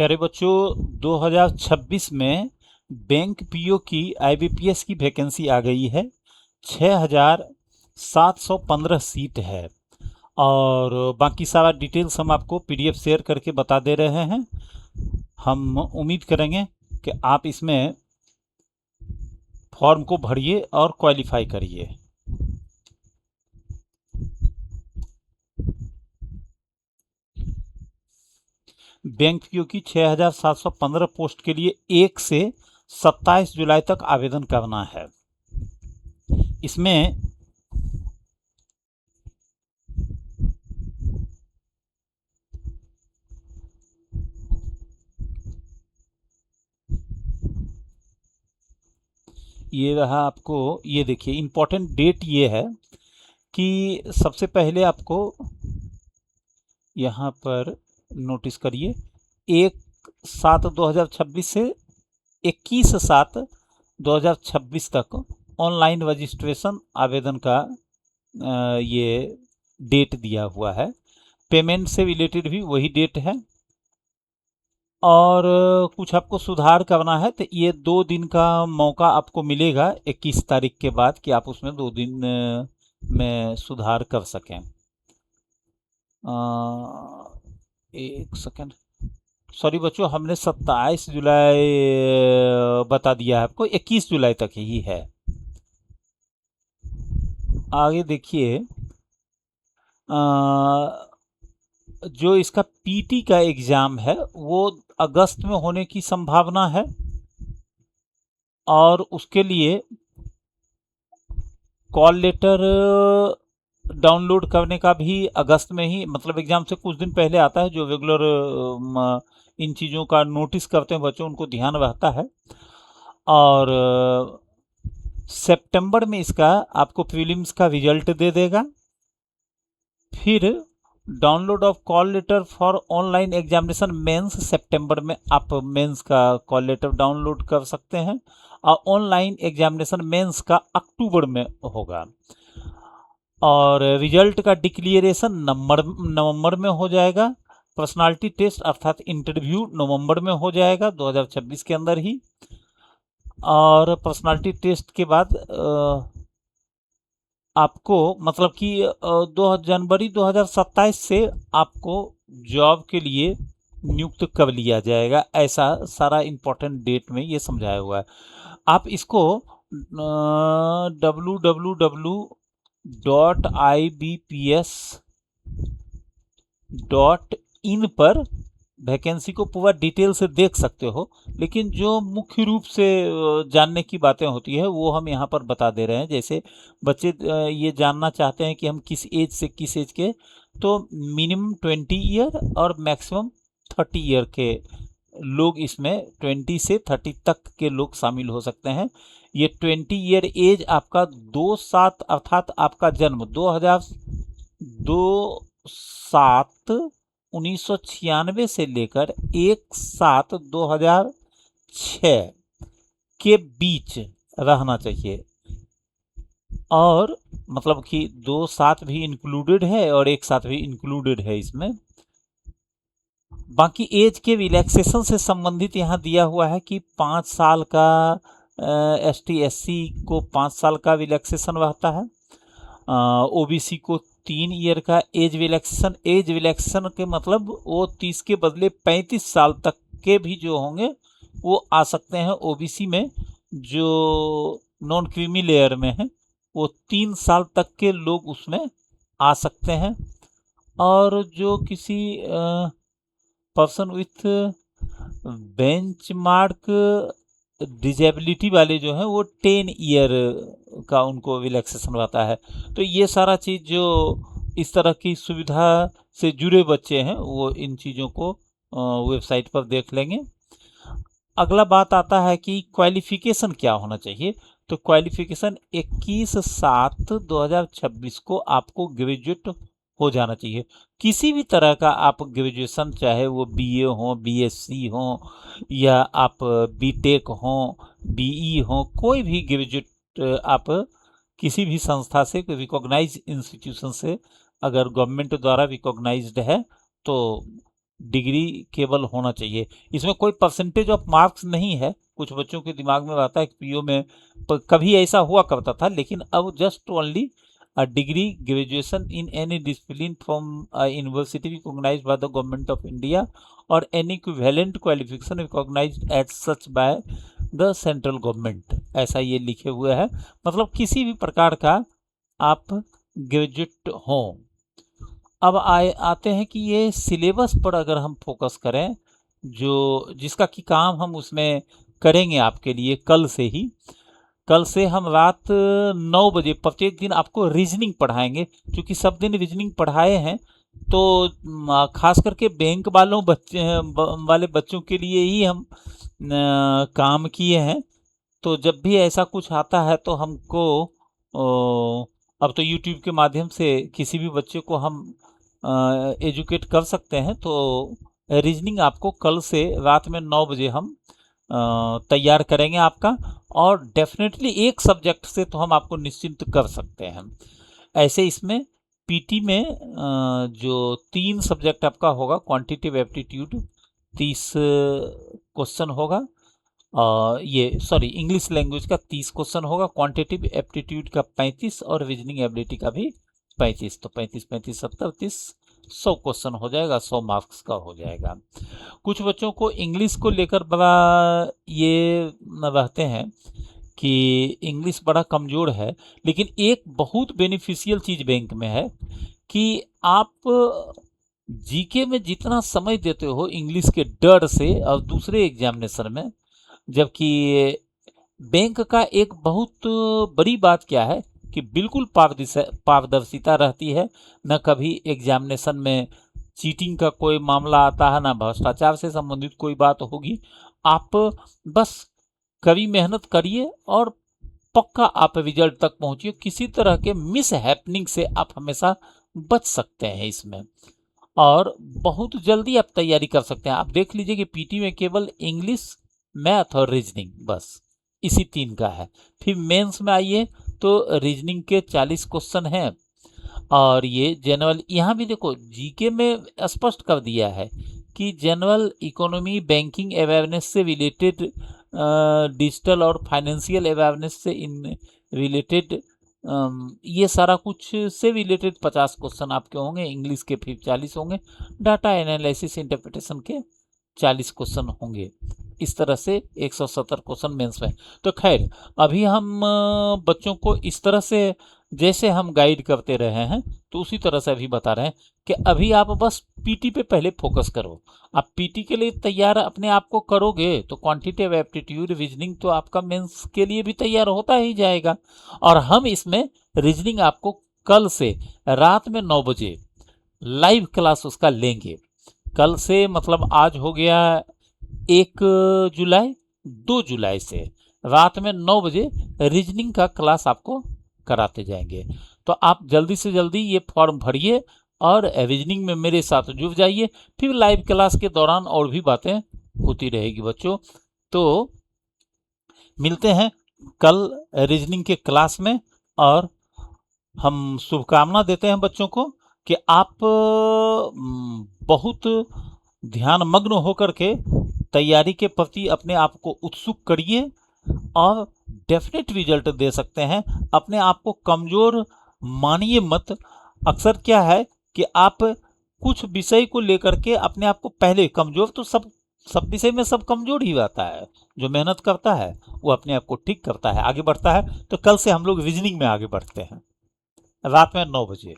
प्यारे बच्चों, 2026 में बैंक पीओ की आईबीपीएस की वैकेंसी आ गई है। 6,715 सीट है और बाकी सारा डिटेल्स हम आपको पीडीएफ शेयर करके बता दे रहे हैं। हम उम्मीद करेंगे कि आप इसमें फॉर्म को भरिए और क्वालिफाई करिए। बैंक पीओ की 6,715 पोस्ट के लिए 1 से 27 जुलाई तक आवेदन करना है। इसमें ये रहा, आपको ये देखिए इम्पोर्टेंट डेट ये है कि सबसे पहले आपको यहाँ पर नोटिस करिए 1/7/2026 से 21/7/2026 तक ऑनलाइन रजिस्ट्रेशन आवेदन का ये डेट दिया हुआ है। पेमेंट से रिलेटेड भी वही डेट है और कुछ आपको सुधार करना है तो ये 2 दिन का मौका आपको मिलेगा 21 तारीख के बाद कि आप उसमें 2 दिन में सुधार कर सकें। एक सेकेंड, सॉरी बच्चों, हमने 27 जुलाई बता दिया है आपको, 21 जुलाई तक ही है। आगे देखिए, जो इसका पीटी का एग्ज़ाम है वो अगस्त में होने की संभावना है और उसके लिए कॉल लेटर डाउनलोड करने का भी अगस्त में ही, मतलब एग्ज़ाम से कुछ दिन पहले आता है। जो रेगुलर इन चीज़ों का नोटिस करते हैं बच्चों, उनको ध्यान रहता है। और सितंबर में इसका आपको प्रीलिम्स का रिजल्ट दे देगा। फिर download of call letter for online examination mains, सितंबर में आप मेंस का कॉल लेटर डाउनलोड कर सकते हैं और ऑनलाइन एग्जामिनेशन मेंस का अक्टूबर में होगा। और रिजल्ट का डिक्लेरेशन नवंबर में हो जाएगा। पर्सनालिटी टेस्ट अर्थात इंटरव्यू नवंबर में हो जाएगा 2026 के अंदर ही। और पर्सनालिटी टेस्ट के बाद आपको मतलब कि 2 जनवरी 2027 से आपको जॉब के लिए नियुक्त कर लिया जाएगा। ऐसा सारा इम्पोर्टेंट डेट में ये समझाया हुआ है। आप इसको www.ibps.in पर वैकेंसी को पूरा डिटेल से देख सकते हो, लेकिन जो मुख्य रूप से जानने की बातें होती है वो हम यहाँ पर बता दे रहे हैं। जैसे बच्चे ये जानना चाहते हैं कि हम किस एज से किस एज के, तो मिनिमम 20 ईयर और मैक्सिमम 30 ईयर के लोग इसमें 20 से 30 तक के लोग शामिल हो सकते हैं। ये 20 ईयर एज आपका 2/7 अर्थात आपका जन्म 2/7/1996 से लेकर 1/7/2006 के बीच रहना चाहिए। और मतलब कि 2/7 भी इंक्लूडेड है और 1/7 भी इंक्लूडेड है इसमें। बाकी एज के रिलैक्सेशन से संबंधित यहाँ दिया हुआ है कि 5 साल का ST SC को 5 साल का रिलैक्सेशन रहता है। OBC को 3 ईयर का एज रिलैक्सेशन। एज रिलैक्सेशन के मतलब वो 30 के बदले 35 साल तक के भी जो होंगे वो आ सकते हैं OBC में। जो नॉन क्रीमी लेयर में है वो 3 साल तक के लोग उसमें आ सकते हैं। और जो किसी पर्सन विथ बेंचमार्क डिजेबिलिटी वाले जो हैं वो 10 ईयर का उनको रिलैक्सेशन रहता है। तो ये सारा चीज़ जो इस तरह की सुविधा से जुड़े बच्चे हैं वो इन चीज़ों को वेबसाइट पर देख लेंगे। अगला बात आता है कि क्वालिफिकेशन क्या होना चाहिए। तो क्वालिफिकेशन 21/7/2026 को आपको ग्रेजुएट हो जाना चाहिए। किसी भी तरह का आप ग्रेजुएशन, चाहे वो BA हो, BSc हो, या आप BTech हो, BE हो, कोई भी ग्रेजुएट आप किसी भी संस्था से, रिकॉग्नाइज इंस्टीट्यूशन से, अगर गवर्नमेंट द्वारा रिकॉग्नाइज्ड है तो डिग्री केवल होना चाहिए। इसमें कोई परसेंटेज ऑफ मार्क्स नहीं है। कुछ बच्चों के दिमाग में आता है कि पीओ में कभी ऐसा हुआ करता था, लेकिन अब just only a degree graduation in any discipline from a university recognized by the government of India or any equivalent qualification recognized as such by the central government, ऐसा ये लिखे हुए है। मतलब किसी भी प्रकार का आप ग्रेजुएट हों। अब आते हैं कि ये सिलेबस पर अगर हम फोकस करें, जो जिसका कि काम हम उसमें करेंगे आपके लिए कल से ही। कल से हम रात 9 बजे प्रत्येक दिन आपको रीजनिंग पढ़ाएंगे। क्योंकि सब दिन रीजनिंग पढ़ाए हैं, तो खास करके बैंक वालों वाले बच्चों के लिए ही हम काम किए हैं। तो जब भी ऐसा कुछ आता है तो हमको अब तो यूट्यूब के माध्यम से किसी भी बच्चे को हम एजुकेट कर सकते हैं। तो रीजनिंग आपको कल से रात में 9 बजे हम तैयार करेंगे आपका। और डेफिनेटली एक सब्जेक्ट से तो हम आपको निश्चिंत कर सकते हैं। ऐसे इसमें पीटी में जो 3 सब्जेक्ट आपका होगा, क्वांटिटेटिव एप्टीट्यूड 30 क्वेश्चन होगा, इंग्लिश लैंग्वेज का 30 क्वेश्चन होगा, क्वांटिटेटिव एप्टीट्यूड का 35 और रीजनिंग एबिलिटी का भी 35। तो 35 35 70 30 100 क्वेश्चन हो जाएगा, 100 मार्क्स का हो जाएगा। कुछ बच्चों को इंग्लिश को लेकर बड़ा ये रहते हैं कि इंग्लिश बड़ा कमज़ोर है, लेकिन एक बहुत बेनिफिशियल चीज़ बैंक में है कि आप जीके में जितना समय देते हो इंग्लिश के डर से और दूसरे एग्जामिनेशन में, जबकि बैंक का एक बहुत बड़ी बात क्या है कि बिल्कुल पारदर्शिता रहती है। न कभी एग्जामिनेशन में चीटिंग का कोई मामला आता है, ना भ्रष्टाचार से संबंधित कोई बात होगी। आप बस कड़ी मेहनत करिए और पक्का आप रिजल्ट तक पहुंचिए। किसी तरह के मिस हैपनिंग से आप हमेशा बच सकते हैं इसमें, और बहुत जल्दी आप तैयारी कर सकते हैं। आप देख लीजिए कि पीटी में केवल इंग्लिश, मैथ और रीजनिंग, बस इसी 3 का है। फिर मेंस में आइए तो रीजनिंग के 40 क्वेश्चन हैं, और ये जनरल, यहाँ भी देखो जीके में स्पष्ट कर दिया है कि जनरल इकोनॉमी, बैंकिंग अवेयरनेस से रिलेटेड, डिजिटल और फाइनेंशियल अवेयरनेस से इन रिलेटेड, ये सारा कुछ से रिलेटेड 50 क्वेश्चन आपके होंगे। इंग्लिश के फिर 40 होंगे, डाटा एनालिसिस इंटरप्रिटेशन के 40 क्वेश्चन होंगे। इस तरह से 170 क्वेश्चन मेंस में। तो खैर, अभी हम बच्चों को इस तरह से जैसे हम गाइड करते रहे हैं, तो उसी तरह से अभी बता रहे हैं कि अभी आप बस पीटी पे पहले फोकस करो। आप पीटी के लिए तैयार अपने आप को करोगे तो क्वांटिटेटिव एप्टीट्यूड, रीजनिंग तो आपका मेंस के लिए भी तैयार होता ही जाएगा। और हम इसमें रीजनिंग आपको कल से रात में 9 बजे लाइव क्लास उसका लेंगे। कल से मतलब आज हो गया 1 जुलाई, 2 जुलाई से रात में 9 बजे रीजनिंग का क्लास आपको कराते जाएंगे। तो आप जल्दी से जल्दी ये फॉर्म भरिए और रीजनिंग में मेरे साथ जुड़ जाइए। फिर लाइव क्लास के दौरान और भी बातें होती रहेगी बच्चों। तो मिलते हैं कल रीजनिंग के क्लास में, और हम शुभकामना देते हैं बच्चों को कि आप बहुत ध्यानमग्न होकर के तैयारी के प्रति अपने आप को उत्सुक करिए और डेफिनेट रिजल्ट दे सकते हैं। अपने आप को कमज़ोर मानिए मत। अक्सर क्या है कि आप कुछ विषय को लेकर के अपने आप को पहले कमज़ोर, तो सब विषय में सब कमज़ोर ही रहता है। जो मेहनत करता है वो अपने आप को ठीक करता है, आगे बढ़ता है। तो कल से हम लोग रीजनिंग में आगे बढ़ते हैं रात में 9 बजे।